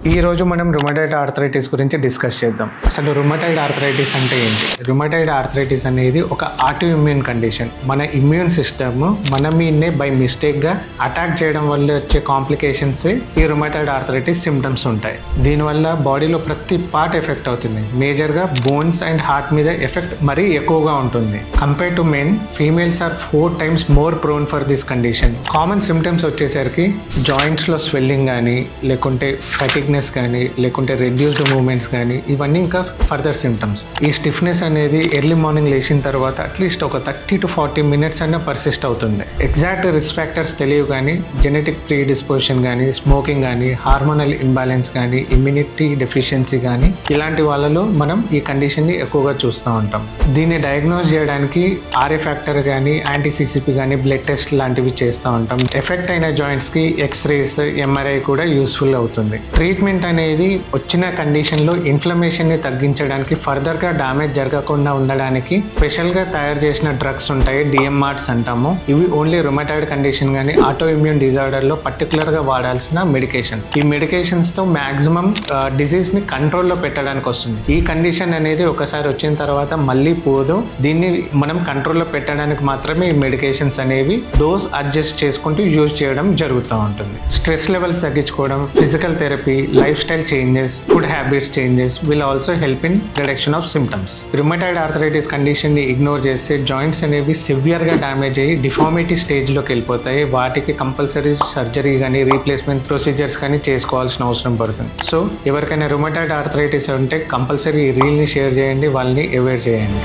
ఈ రోజు మనం రుమటాయిడ్ ఆర్థరైటిస్ గురించి డిస్కస్ చేద్దాం. అసలు రుమటాయిడ్ ఆర్థరైటిస్ అంటే ఏంటి? రుమటాయిడ్ ఆర్థరైటిస్ అనేది ఒక ఆటో ఇమ్యూన్ కండిషన్. మన ఇమ్యూన్ సిస్టమ్ మన మీదనే బై మిస్టేక్గా అటాక్ చేయడం వల్ల వచ్చే కాంప్లికేషన్స్ ఈ రుమటాయిడ్ ఆర్థరైటిస్ సిమ్టమ్స్ ఉంటాయి. దీనివల్ల బాడీలో ప్రతి పార్ట్ ఎఫెక్ట్ అవుతుంది. మేజర్గా బోన్స్ అండ్ హార్ట్ మీద ఎఫెక్ట్ మరీ ఎక్కువగా ఉంటుంది. Compare to men, females are 4 times more prone for this condition. Common symptoms వచ్చేసరికి జాయింట్స్లో స్వెల్లింగ్ కానీ, లేకుంటే ఫటిగ్నెస్ కానీ, లేకుంటే రెడ్యూస్డ్ మూవ్మెంట్స్ కానీ, ఇవన్నీ ఇంకా ఫర్దర్ సిమ్టమ్స్. ఈ స్టిఫ్నెస్ అనేది ఎర్లీ మార్నింగ్ లేచిన తర్వాత అట్లీస్ట్ ఒక 30 to 40 minutes అన్న పర్సిస్ట్ అవుతుంది. ఎగ్జాక్ట్ రిస్క్ ఫ్యాక్టర్స్ తెలియవు కానీ జెనెటిక్ ప్రీడిస్పోజిషన్ కానీ, స్మోకింగ్ కానీ, హార్మోనల్ ఇంబ్యాలెన్స్ కానీ, ఇమ్యూనిటీ డెఫిషియన్సీ కానీ, ఇలాంటి వాళ్ళలో మనం ఈ కండిషన్ని ఎక్కువగా చూస్తూ ఉంటాం. దీన్ని డయాగ్నోస్ చేయడానికి ఆర్ఏ ఫ్యాక్టర్ కానీ, యాంటీసీసీపీ కానీ, బ్లడ్ టెస్ట్ లాంటివి చేస్తూ ఉంటాం. ఎఫెక్ట్ అయిన జాయింట్స్కి ఎక్స్రేస్, ఎంఆర్ఐ కూడా యూస్ఫుల్ అవుతుంది. ట్రీట్మెంట్ అనేది వచ్చిన కండిషన్లో ఇన్ఫ్లమేషన్ని తగ్గించడానికి, ఫర్దర్గా డ్యామేజ్ జరగకుండా ఉండడానికి స్పెషల్గా తయారు చేసిన డ్రగ్స్ ఉంటాయి, డిఎంఆర్స్ అంటాము. ఇవి ఓన్లీ రుమటాయిడ్ కండిషన్ కానీ ఆటో ఇమ్యూన్ డిజార్డర్లో పర్టికులర్గా వాడాల్సిన మెడికేషన్స్. ఈ మెడికేషన్స్తో మ్యాక్సిమం డిజీజ్ని కంట్రోల్లో పెట్టడానికి వస్తుంది. ఈ కండిషన్ అనేది ఒకసారి వచ్చిన తర్వాత మళ్ళీ పోదు. దీన్ని మనం కంట్రోల్లో పెట్టడానికి మాత్రమే ఈ మెడికేషన్స్ అనేవి డోస్ అడ్జస్ట్ చేసుకుంటూ యూజ్ చేయడం జరుగుతూ ఉంటుంది. స్ట్రెస్ లెవెల్స్ తగ్గించుకోవడం, physical therapy, life style changes, food habits changes will also help in reduction of symptoms. Rheumatoid arthritis కండిషన్ని ఇగ్నోర్ చేస్తే జాయింట్స్ అనేవి సివియర్గా డ్యామేజ్ అయ్యి డిఫార్మిటీ స్టేజ్లోకి వెళ్ళిపోతాయి. వాటికి కంపల్సరీ సర్జరీ కానీ, రీప్లేస్మెంట్ ప్రొసీజర్స్ కానీ చేసుకోవాల్సిన అవసరం పడుతుంది. సో ఎవరికైనా రుమటాయిడ్ ఆర్థరైటిస్ ఉంటే కంపల్సరీ ఈ రీల్ని షేర్ చేయండి, వాళ్ళని అవేర్ చేయండి.